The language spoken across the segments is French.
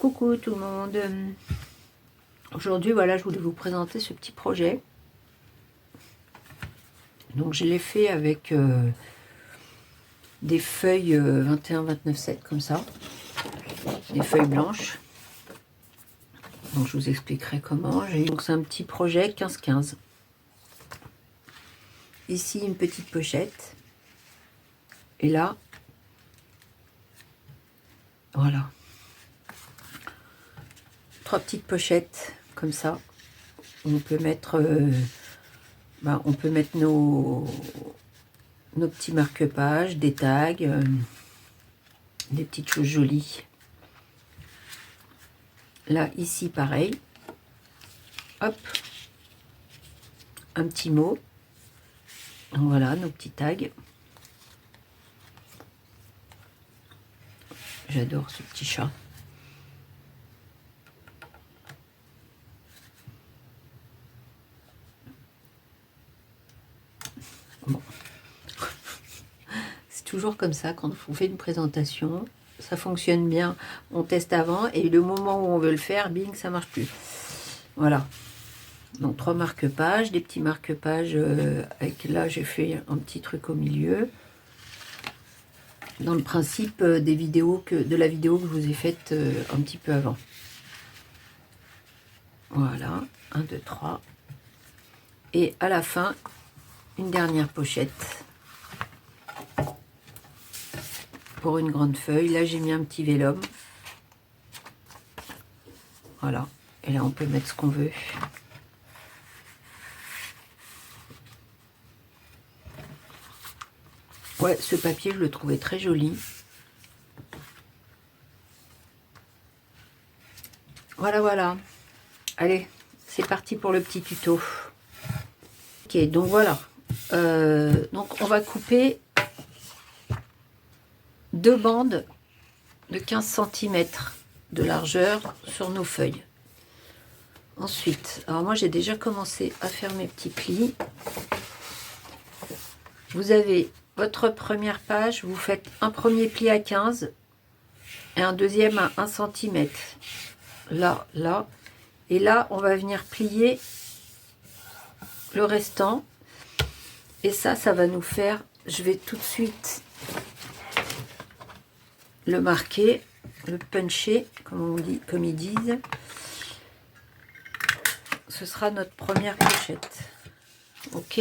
Coucou tout le monde. Aujourd'hui, voilà, je voulais vous présenter ce petit projet. Donc, je l'ai fait avec des feuilles 21-29-7 comme ça, des feuilles blanches. Donc, je vous expliquerai comment. Donc, c'est un petit projet 15-15. Ici, une petite pochette. Et là, voilà. 3 petites pochettes comme ça. On peut mettre, nos petits marque-pages, des tags, des petites choses jolies. Là, ici, pareil. Hop. Un petit mot. Voilà, nos petits tags. J'adore ce petit chat. Bon. C'est toujours comme ça quand on fait une présentation. Ça fonctionne bien. On teste avant et le moment où on veut le faire, bing, ça marche plus. Voilà. Donc 3 marque-pages, des petits marque-pages avec là j'ai fait un petit truc au milieu. Dans le principe des vidéos de la vidéo que je vous ai faite un petit peu avant. Voilà, 1, 2, 3. Et à la fin, une dernière pochette. Pour une grande feuille. Là, j'ai mis un petit vélum. Voilà. Et là, on peut mettre ce qu'on veut. Ouais, ce papier, je le trouvais très joli. Voilà, voilà. Allez, c'est parti pour le petit tuto. Ok, donc voilà. Donc, on va couper 2 bandes de 15 cm de largeur sur nos feuilles. Ensuite, alors moi, j'ai déjà commencé à faire mes petits plis. Vous avez votre première page, vous faites un premier pli à 15 et un deuxième à 1 cm. Là, là. Et là, on va venir plier le restant. Et ça va nous faire... Je vais tout de suite le marquer, le puncher, comme ils disent. Ce sera notre première pochette. Ok ?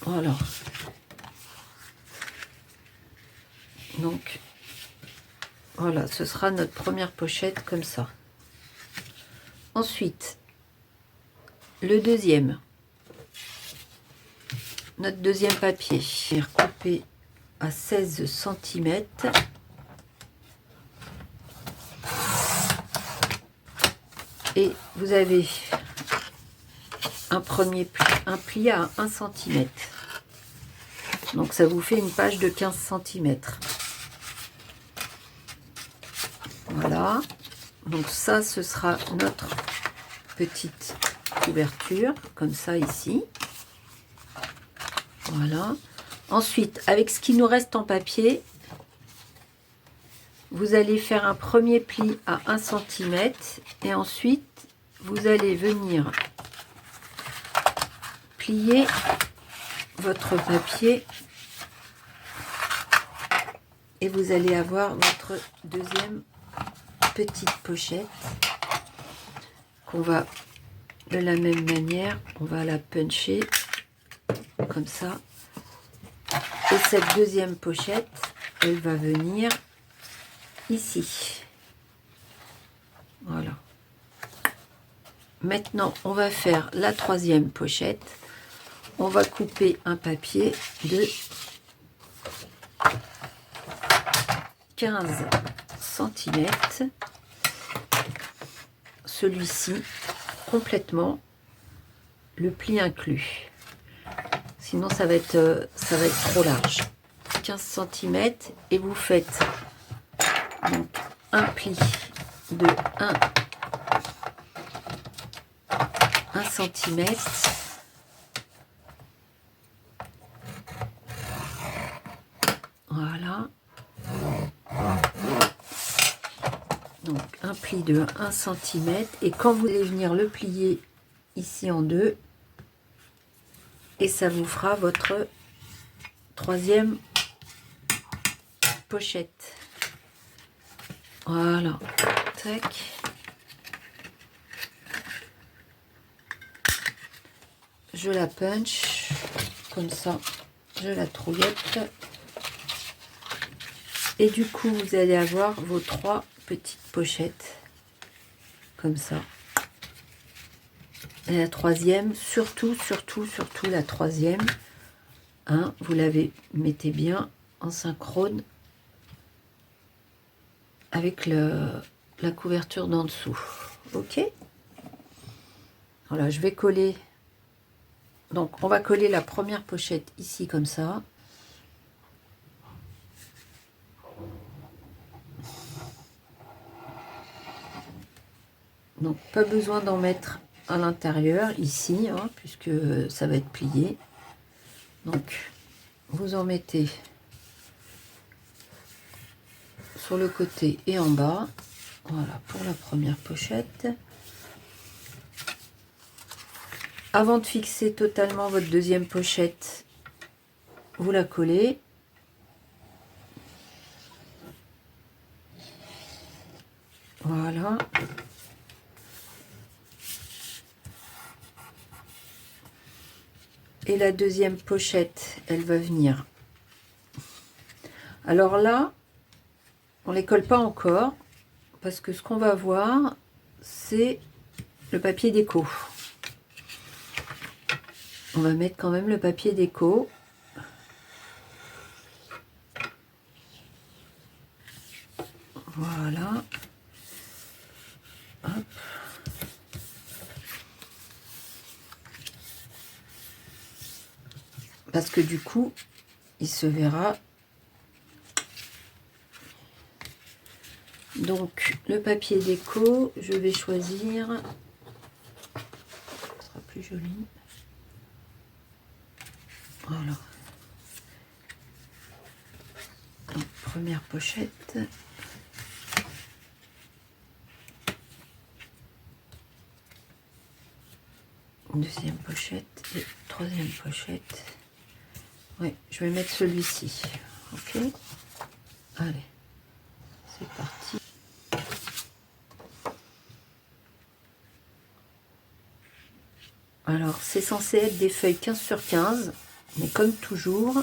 Voilà. Donc, voilà, ce sera notre première pochette comme ça. Ensuite, le deuxième. Notre deuxième papier. Je vais recouper à 16 cm. Et vous avez un premier pli, un pli à 1 cm. Donc ça vous fait une page de 15 cm. Voilà. Donc ça, ce sera notre petite couverture, comme ça ici. Voilà. Ensuite, avec ce qui nous reste en papier, vous allez faire un premier pli à 1 cm et ensuite, vous allez venir plier votre papier et vous allez avoir votre deuxième petite pochette qu'on va, de la même manière, on va la puncher comme ça. Et cette deuxième pochette, elle va venir ici. Voilà. Maintenant, on va faire la troisième pochette. On va couper un papier de 15 cm. Celui-ci, complètement, le pli inclus. Sinon, ça va être trop large. 15 cm et vous faites donc un pli de 1 cm. Voilà. Donc un pli de 1 cm, et quand vous allez venir le plier ici en deux, et ça vous fera votre troisième pochette. Voilà, tac. Je la punch comme ça, je la trouillette, et du coup vous allez avoir vos 3 petites pochettes comme ça. Et la troisième, surtout la troisième, hein, vous l'avez, mettez bien en synchrone avec la couverture d'en dessous. Ok, voilà, je vais coller. Donc on va coller la première pochette ici comme ça. Donc pas besoin d'en mettre à l'intérieur ici, hein, puisque ça va être plié. Donc vous en mettez sur le côté et en bas. Voilà pour la première pochette. Avant de fixer totalement votre deuxième pochette, vous la collez. Voilà. Et la deuxième pochette, elle va venir. Alors là, on les colle pas encore, parce que ce qu'on va voir, c'est le papier déco. On va mettre quand même le papier déco. Voilà. Hop. Parce que du coup, il se verra. Donc, le papier déco, je vais choisir. Ce sera plus joli. Voilà. Donc, première pochette. Deuxième pochette et troisième pochette. Oui, je vais mettre celui-ci. Ok. Allez, c'est parti. Alors, c'est censé être des feuilles 15 sur 15, mais comme toujours,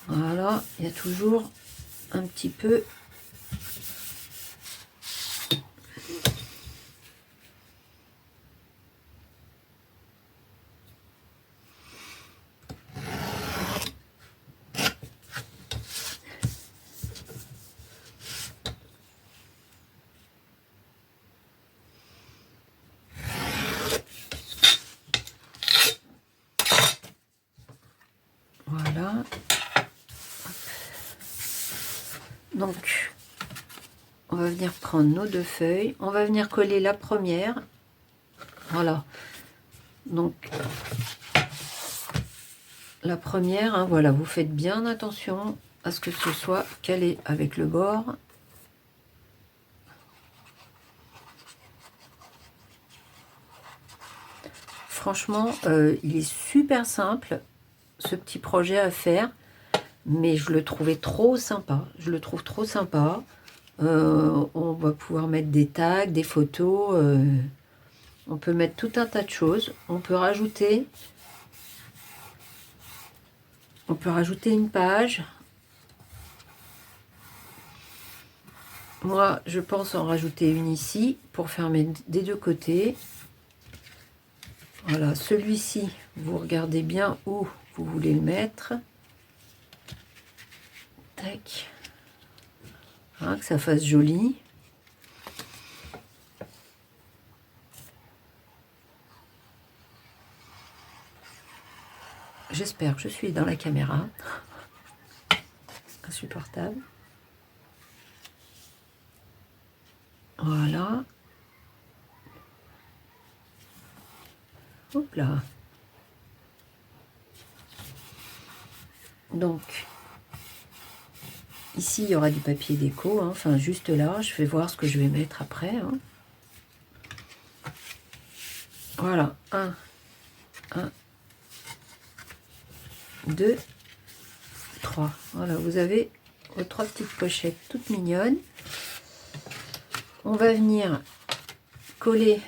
voilà, il y a toujours un petit peu . Voilà. Donc, on va venir prendre nos deux feuilles. On va venir coller la première. Voilà. Donc, la première, hein, voilà, vous faites bien attention à ce que ce soit calé avec le bord. Franchement, il est super simple, ce petit projet à faire, mais je le trouvais trop sympa. Je le trouve trop sympa. On va pouvoir mettre des tags, des photos. On peut mettre tout un tas de choses. On peut rajouter une page. Moi, je pense en rajouter une ici pour fermer des deux côtés. Voilà, celui-ci, vous regardez bien où vous voulez le mettre. Tac. Hein, que ça fasse joli. J'espère que je suis dans la caméra. Insupportable. Voilà. Hop là. Donc, Ici, il y aura du papier déco, hein. Enfin juste là, je vais voir ce que je vais mettre après. Hein. Voilà, 1, 2, 3. Voilà, vous avez vos 3 petites pochettes toutes mignonnes. On va venir coller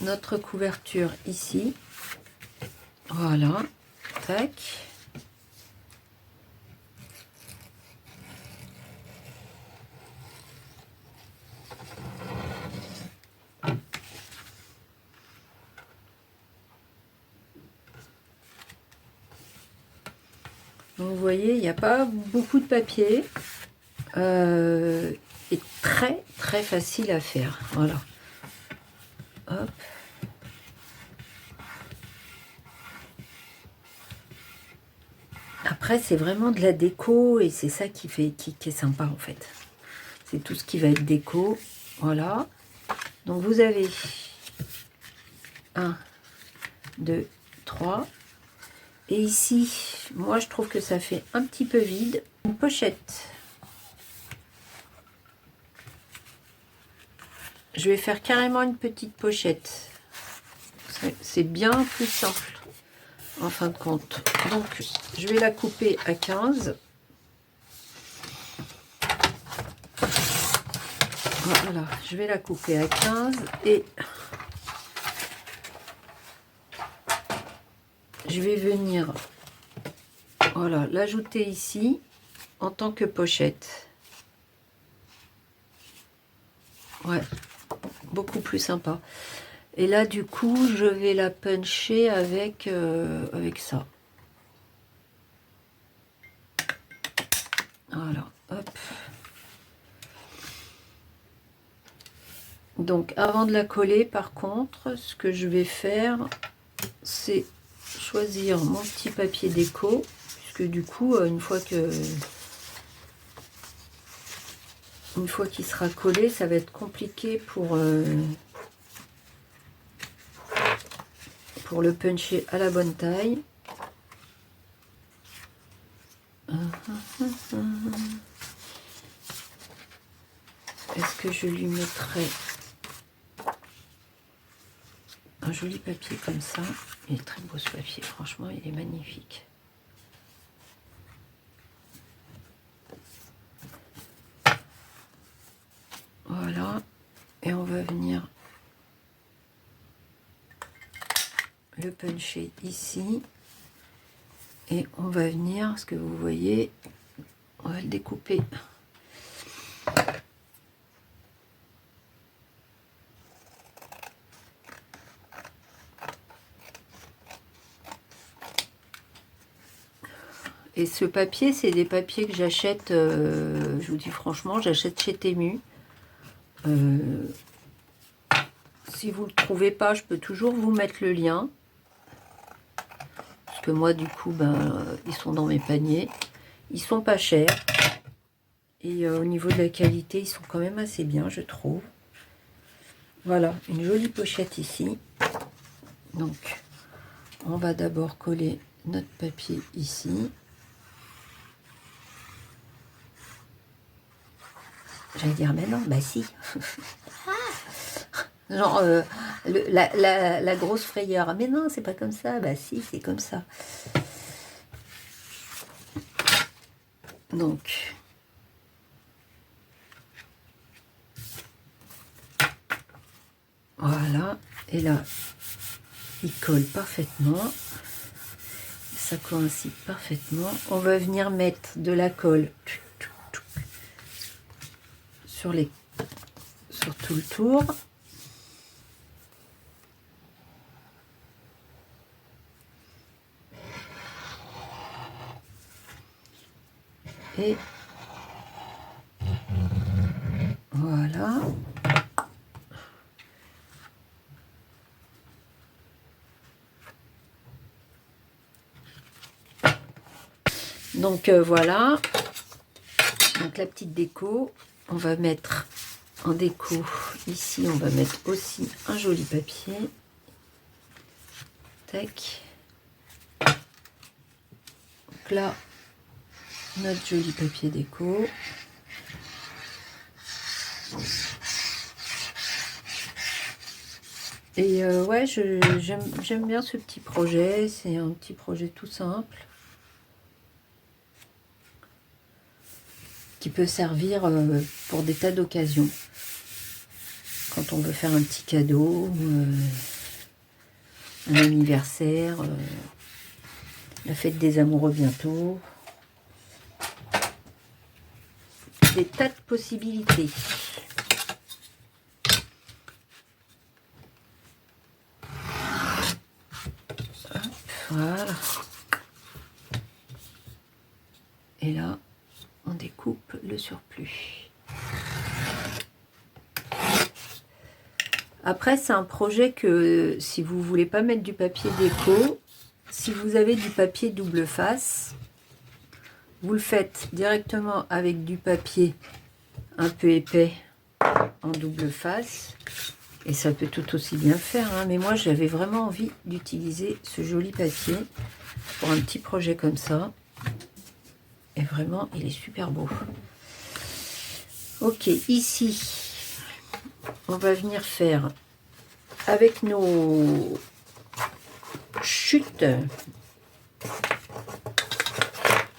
notre couverture ici. Voilà, tac. Donc vous voyez, il n'y a pas beaucoup de papier. Et très très facile à faire. Voilà. Hop. Après, c'est vraiment de la déco et c'est ça qui est sympa en fait. C'est tout ce qui va être déco. Voilà. Donc vous avez 1, 2, 3. Et ici, moi je trouve que ça fait un petit peu vide. Une pochette. Je vais faire carrément une petite pochette. C'est bien plus simple en fin de compte. Donc je vais la couper à 15. Voilà, je vais la couper à 15 et je vais venir, voilà, l'ajouter ici en tant que pochette. Ouais, beaucoup plus sympa. Et là, du coup, je vais la puncher avec, avec ça. Voilà, hop. Donc, avant de la coller, par contre, ce que je vais faire, c'est choisir mon petit papier déco, puisque du coup, une fois qu'il sera collé, ça va être compliqué pour le puncher à la bonne taille. Est-ce que je lui mettrai un joli papier comme ça? Il est très beau ce papier, franchement, il est magnifique. Voilà, et on va venir le puncher ici. Et on va venir, ce que vous voyez, on va le découper. Et ce papier, c'est des papiers que j'achète, je vous dis franchement, j'achète chez Temu. Si vous ne le trouvez pas, je peux toujours vous mettre le lien. Parce que moi, du coup, ben, ils sont dans mes paniers. Ils sont pas chers. Et au niveau de la qualité, ils sont quand même assez bien, je trouve. Voilà, une jolie pochette ici. Donc, on va d'abord coller notre papier ici. J'allais dire, mais non, bah si. Genre, la grosse frayeur. Mais non, c'est pas comme ça. Bah si, c'est comme ça. Donc, voilà. Et là, il colle parfaitement. Ça coïncide parfaitement. On va venir mettre de la colle sur tout le tour. Et voilà. Donc voilà. Donc la petite déco, on va mettre en déco ici, on va mettre aussi un joli papier. Tac. là, notre joli papier déco. Et ouais, j'aime bien ce petit projet. C'est un petit projet tout simple qui peut servir pour des tas d'occasions. Quand on veut faire un petit cadeau, un anniversaire, la fête des amoureux bientôt. Des tas de possibilités. Hop, voilà. Et là, on découpe le surplus. Après, c'est un projet que si vous voulez pas mettre du papier déco, si vous avez du papier double face, vous le faites directement avec du papier un peu épais en double face. Et ça peut tout aussi bien faire, hein. Mais moi, j'avais vraiment envie d'utiliser ce joli papier pour un petit projet comme ça. Et vraiment, il est super beau. Ok, ici, on va venir faire avec nos chutes,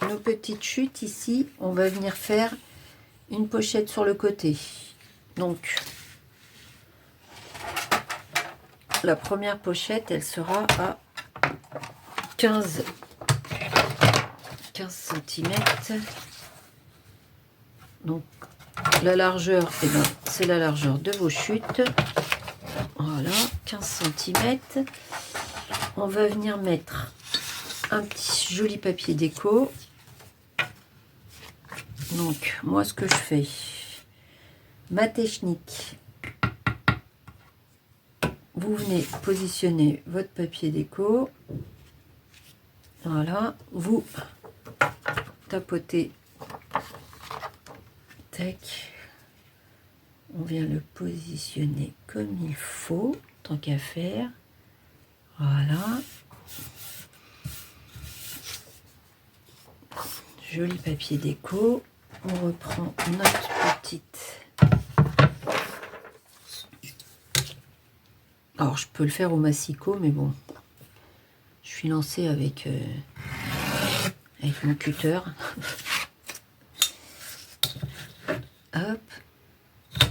nos petites chutes ici, on va venir faire une pochette sur le côté. Donc, la première pochette, elle sera à 15 cm. Donc, la largeur, eh ben, c'est la largeur de vos chutes. Voilà, 15 cm. On va venir mettre un petit joli papier déco. Donc, moi, ce que je fais, ma technique, vous venez positionner votre papier déco. Voilà, vous tapotez. Tac. On vient le positionner comme il faut, tant qu'à faire. Voilà. Joli papier déco. On reprend notre petite. Alors, je peux le faire au massicot, mais bon. Je suis lancée avec mon cutter. Hop.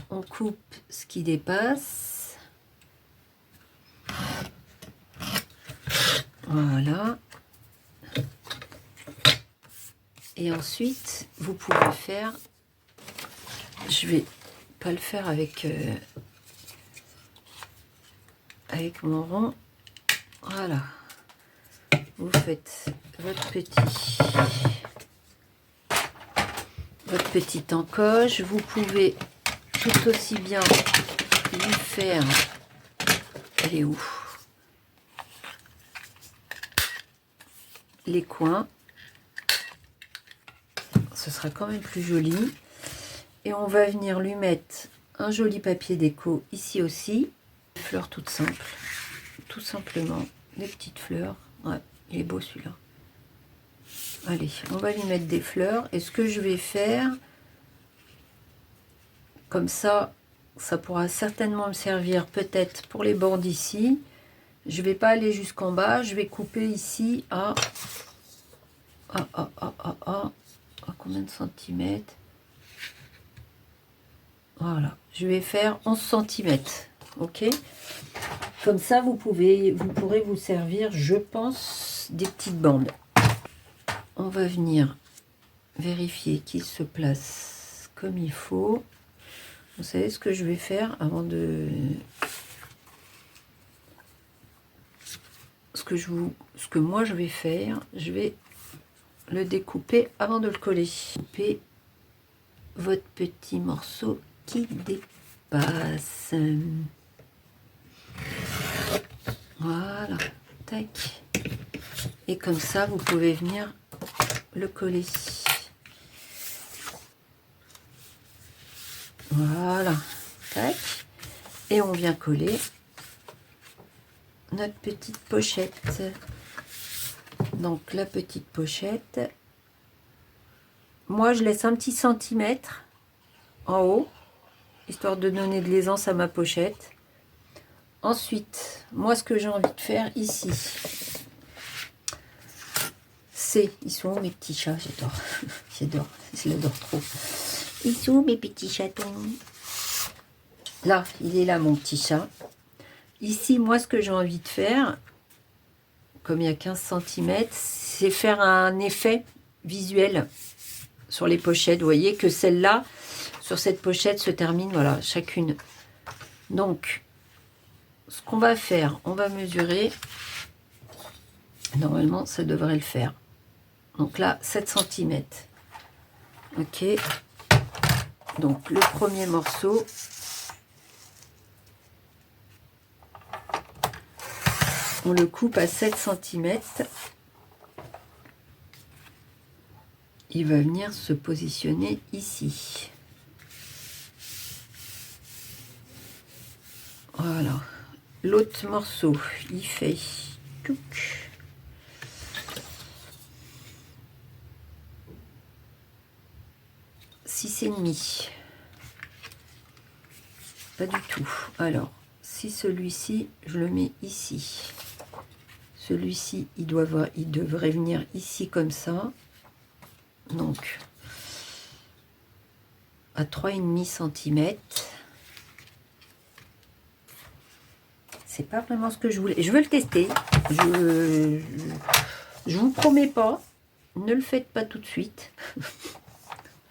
On coupe ce qui dépasse. Voilà. Et ensuite, vous pouvez faire... Je vais pas le faire avec mon rond. Voilà. Vous faites votre petite encoche. Vous pouvez tout aussi bien lui faire... Elle est où? Les coins. Ce sera quand même plus joli. Et on va venir lui mettre un joli papier déco ici aussi. Des fleurs toutes simples. Tout simplement. Des petites fleurs. Ouais, il est beau celui-là. Allez, on va lui mettre des fleurs. Et ce que je vais faire, comme ça, ça pourra certainement me servir peut-être pour les bords d'ici. Je vais pas aller jusqu'en bas. Je vais couper ici à combien de centimètres? Voilà, je vais faire 11 cm. Ok, comme ça vous pourrez vous servir, je pense, des petites bandes. On va venir vérifier qu'il se place comme il faut. Vous savez ce que je vais faire avant de... Ce que moi je vais faire, je vais le découper avant de le coller. Couper votre petit morceau qui dépasse. Voilà, tac. Et comme ça, vous pouvez venir le coller. Voilà, tac. Et on vient coller notre petite pochette. Donc la petite pochette. Moi je laisse un petit centimètre en haut, histoire de donner de l'aisance à ma pochette. Ensuite, moi ce que j'ai envie de faire ici, c'est... Ils sont où mes petits chats? J'adore. J'adore. Je l'adore trop. Ils sont où mes petits chatons? Là, il est là mon petit chat. Ici, moi ce que j'ai envie de faire, comme il y a 15 cm, c'est faire un effet visuel sur les pochettes. Vous voyez que celle-là, sur cette pochette, se termine, voilà, chacune. Donc, ce qu'on va faire, on va mesurer. Normalement, ça devrait le faire. Donc là, 7 cm. Ok. Donc, le premier morceau. On le coupe à 7 cm. Il va venir se positionner ici. Voilà. L'autre morceau, il fait 6,5. Pas du tout. Alors, si celui-ci, je le mets ici. Celui-ci, il devrait venir ici comme ça. Donc, à 3,5 cm. C'est pas vraiment ce que je voulais. Je veux le tester. Je vous promets pas. Ne le faites pas tout de suite.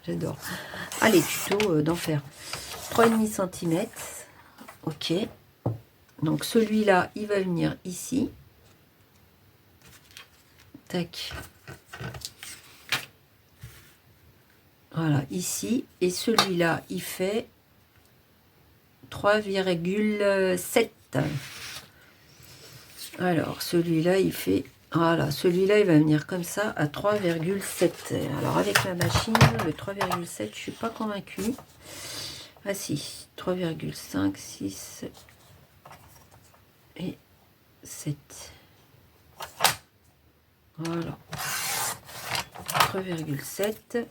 J'adore. Allez, tuto d'enfer. 3,5 cm. Ok. Donc celui-là, il va venir ici. Tac. Voilà, ici. Et celui-là, il fait 3,7. Alors, celui-là, il fait... Voilà, celui-là, il va venir comme ça à 3,7. Alors, avec la machine, le 3,7, je suis pas convaincue. Ah si, 3,5, 6 et 7. Voilà. 3,7.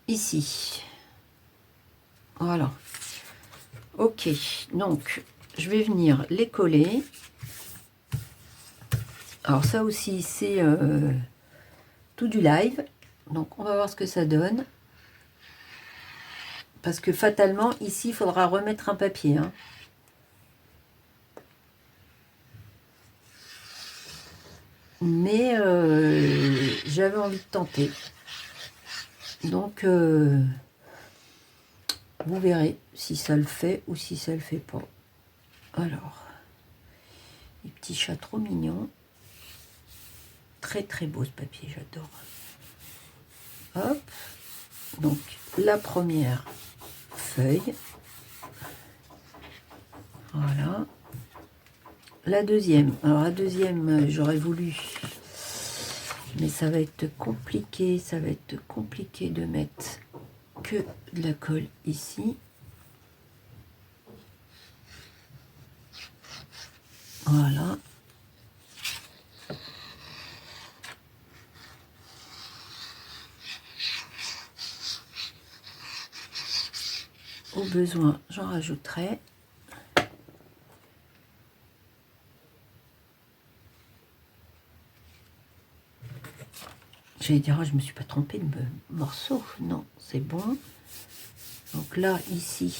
Ici. Voilà. Ok, donc je vais venir les coller. Alors ça aussi c'est tout du live. Donc on va voir ce que ça donne. Parce que fatalement ici il faudra remettre un papier. Hein. Mais j'avais envie de tenter. Donc vous verrez si ça le fait ou si ça le fait pas. Alors, les petits chats trop mignons. Très très beau ce papier, j'adore. Hop. Donc la première feuille. Voilà. La deuxième. Alors la deuxième, j'aurais voulu. Mais ça va être compliqué. Ça va être compliqué de mettre que de la colle ici. Voilà. Au besoin, j'en rajouterai. J'allais dire, oh, je me suis pas trompée de morceau. Non, c'est bon. Donc là, ici,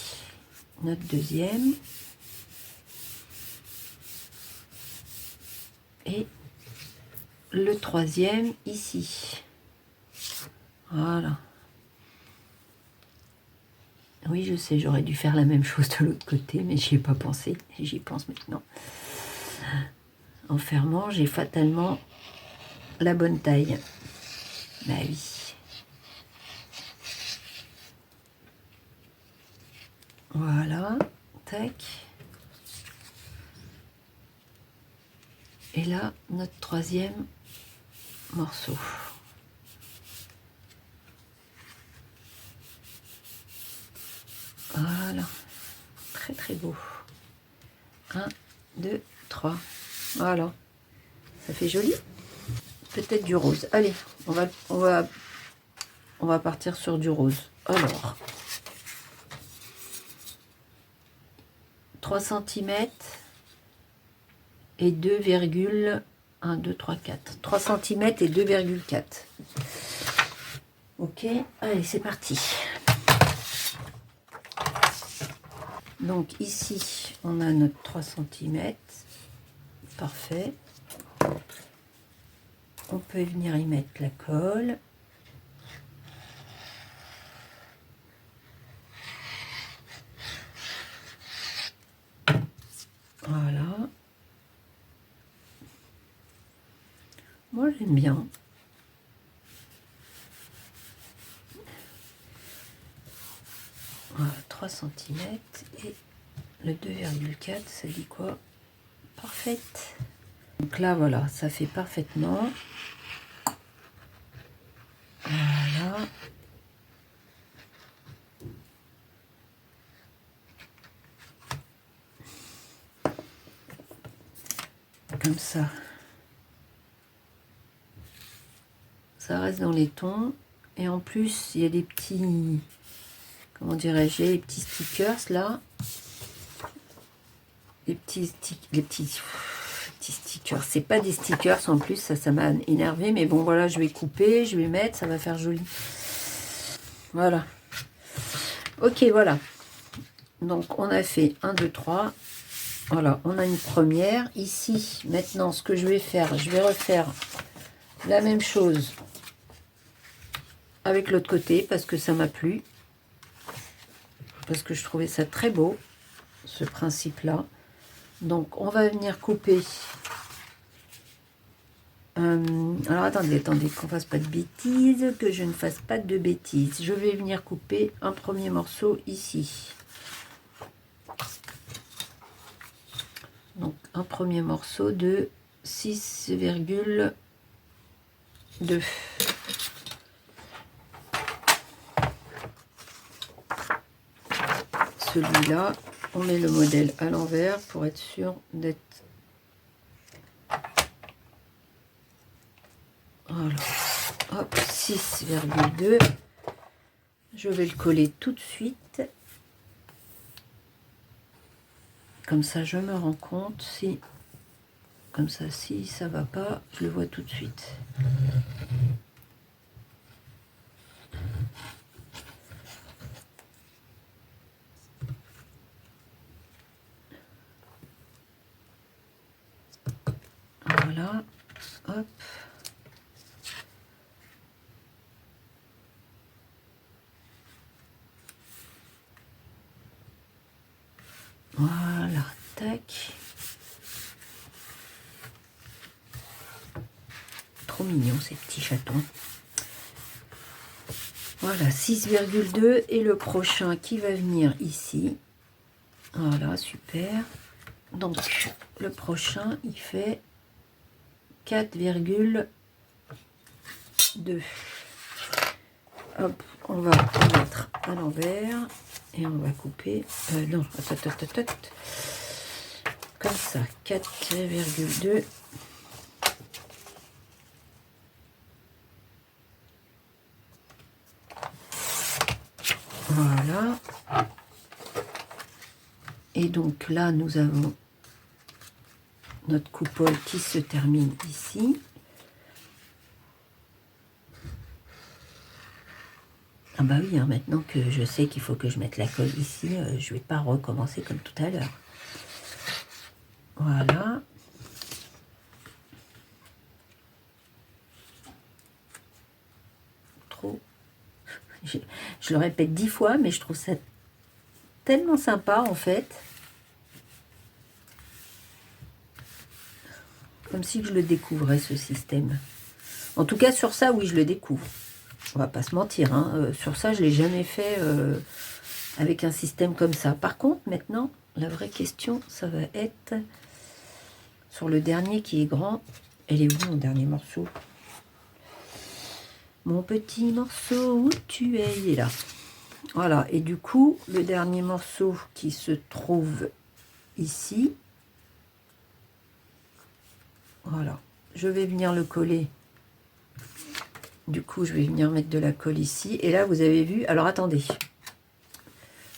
notre deuxième. Et le troisième ici. Voilà. Oui, je sais, j'aurais dû faire la même chose de l'autre côté, mais j'y ai pas pensé. J'y pense maintenant. En fermant, j'ai fatalement la bonne taille. Bah oui. Voilà. Tac. Et là, notre troisième morceau. Voilà. très très beau. 1, 2, 3. Voilà. Ça fait joli. Peut-être du rose. Allez, on va partir sur du rose. Alors, 3 cm et 2,1, 2, 3, 4. 3 cm et 2,4. Ok, allez, c'est parti. Donc ici, on a notre 3 cm. Parfait. On peut venir y mettre la colle. Voilà. Moi, j'aime bien. Voilà, 3 cm et le 2,4, ça dit quoi? Parfaite. Donc là, voilà, ça fait parfaitement. Voilà. Comme ça. Ça reste dans les tons. Et en plus, il y a des petits... Comment dirais-je? Les petits stickers là. Les petits stickers. C'est pas des stickers en plus, ça m'a énervé. Mais bon, voilà, je vais couper, je vais mettre, ça va faire joli. Voilà. Ok, voilà. Donc, on a fait 1, 2, 3. Voilà, on a une première. Ici, maintenant, ce que je vais faire, je vais refaire la même chose avec l'autre côté parce que ça m'a plu. Parce que je trouvais ça très beau, ce principe-là. Donc, on va venir couper. Alors, attendez, qu'on fasse pas de bêtises, que je ne fasse pas de bêtises. Je vais venir couper un premier morceau ici. Donc, un premier morceau de 6,2. Celui-là, on met le modèle à l'envers pour être sûr d'être... Voilà. Hop, 6,2. Je vais le coller tout de suite. Comme ça, je me rends compte si... Comme ça, si ça va pas, je le vois tout de suite. Voilà. Hop. Voilà. Tac. Trop mignon ces petits chatons. Voilà, 6,2 et le prochain qui va venir ici. Voilà, super. Donc, le prochain, il fait 4,2. Hop, on va le mettre à l'envers et on va couper. Non, attends. Comme ça, 4,2. Voilà. Et donc là, nous avons notre coupole qui se termine ici. Ah bah oui, hein, maintenant que je sais qu'il faut que je mette la colle ici, je vais pas recommencer comme tout à l'heure. Voilà. Trop. Je le répète 10 fois, mais je trouve ça tellement sympa en fait. Comme si je le découvrais, ce système. En tout cas, sur ça, oui, je le découvre. On va pas se mentir, hein. Sur ça, je l'ai jamais fait avec un système comme ça. Par contre, maintenant, la vraie question, ça va être sur le dernier qui est grand. Elle est où, mon dernier morceau? Mon petit morceau, où tu es? Il est là. Voilà, et du coup, le dernier morceau qui se trouve ici, voilà, je vais venir le coller. Du coup, je vais venir mettre de la colle ici. Et là, vous avez vu, alors attendez,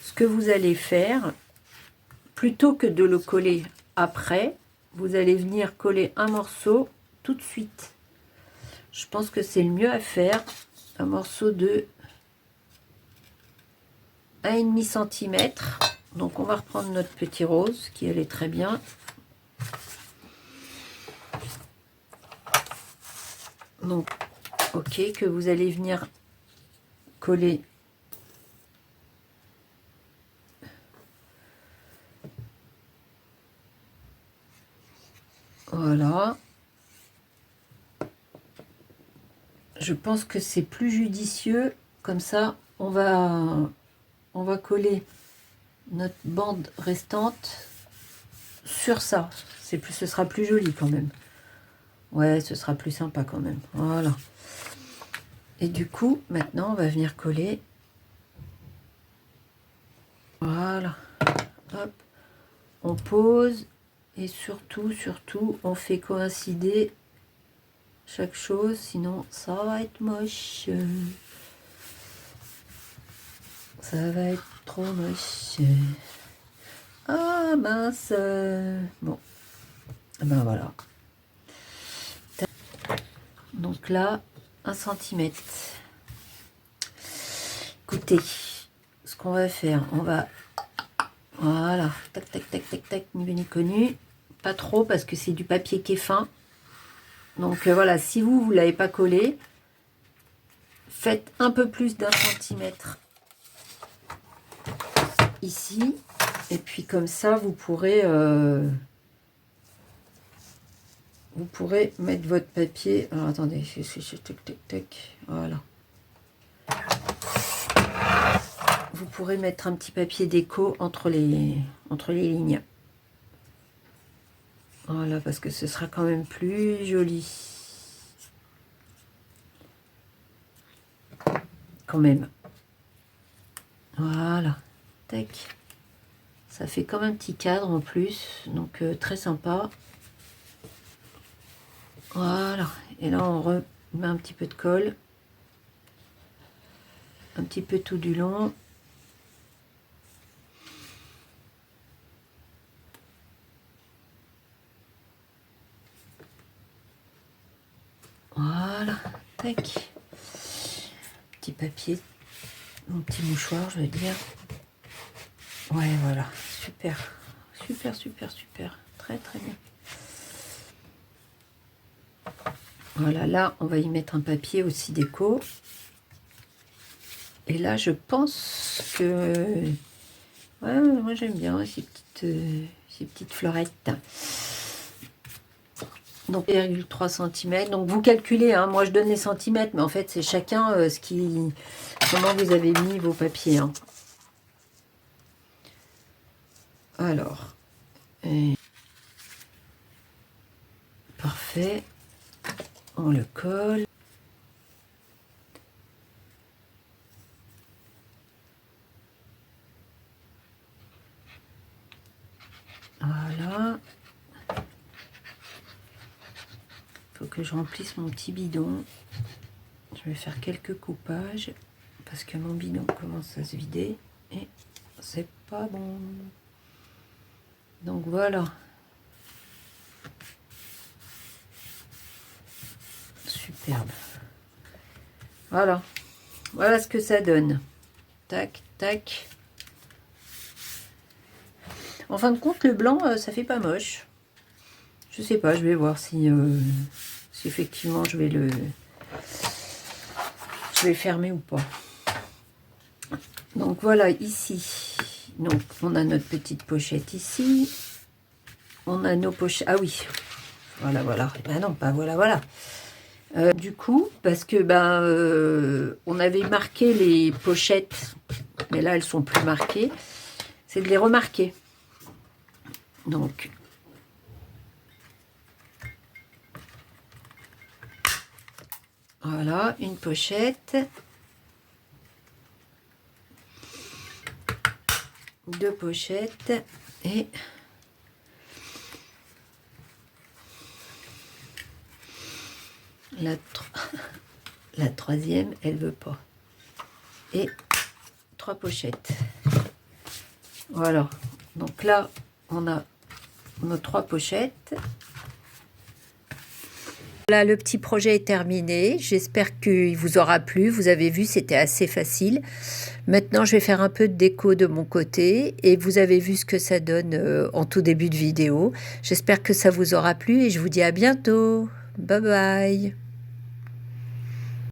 ce que vous allez faire, plutôt que de le coller après, vous allez venir coller un morceau tout de suite. Je pense que c'est le mieux à faire, un morceau de 1,5 cm. Donc on va reprendre notre petit rose qui allait très bien. Donc ok, que vous allez venir coller voilà. Je pense que c'est plus judicieux comme ça. On va coller notre bande restante sur ça. C'est plus, ce sera plus joli quand même. Ouais, ce sera plus sympa quand même. Voilà. Et du coup, maintenant, on va venir coller. Voilà. Hop. On pose. Et surtout, on fait coïncider chaque chose. Sinon, ça va être moche. Ça va être trop moche. Ah mince. Bon. Ben voilà. Donc là, 1 cm. Écoutez, ce qu'on va faire, on va... Voilà. Tac, tac, tac, tac, tac, ni vu ni connu. Pas trop parce que c'est du papier qui est fin. Donc voilà, si vous ne l'avez pas collé, faites un peu plus d'1 centimètre ici. Et puis comme ça, vous pourrez mettre votre papier. Alors attendez, tac, tac, tac. Voilà. Vous pourrez mettre un petit papier déco entre les lignes. Voilà, parce que ce sera quand même plus joli. Quand même. Voilà. Tac. Ça fait comme un petit cadre en plus. Donc très sympa. Voilà. Et là, on remet un petit peu de colle. Un petit peu tout du long. Voilà, tac. Petit papier, mon petit mouchoir, je veux dire. Ouais, voilà, super, super, super, super, très, très bien. Voilà, là, on va y mettre un papier aussi déco. Et là, je pense que... Ouais, moi, j'aime bien ces petites fleurettes. Donc 1,3 cm. Donc vous calculez, hein, moi je donne les centimètres, mais en fait c'est chacun comment vous avez mis vos papiers. Hein. Alors, parfait. On le colle. Voilà. Il faut que je remplisse mon petit bidon. Je vais faire quelques coupages parce que mon bidon commence à se vider et c'est pas bon. Donc voilà. Superbe. Voilà. Voilà ce que ça donne. Tac, tac. En fin de compte, le blanc, ça fait pas moche. Je sais pas, je vais voir si effectivement je vais le fermer ou pas. Donc voilà, ici. Donc on a notre petite pochette ici. On a nos pochettes. Ah oui. Voilà, voilà. Ben non, pas voilà, voilà. Du coup, parce que on avait marqué les pochettes, mais là elles sont plus marquées, c'est de les remarquer. Donc, voilà, une pochette. 2 pochettes et la troisième, elle veut pas. Et 3 pochettes. Voilà. Donc là, on a nos 3 pochettes. Voilà, le petit projet est terminé. J'espère qu'il vous aura plu. Vous avez vu, c'était assez facile. Maintenant, je vais faire un peu de déco de mon côté. Et vous avez vu ce que ça donne en tout début de vidéo. J'espère que ça vous aura plu et je vous dis à bientôt. Bye bye.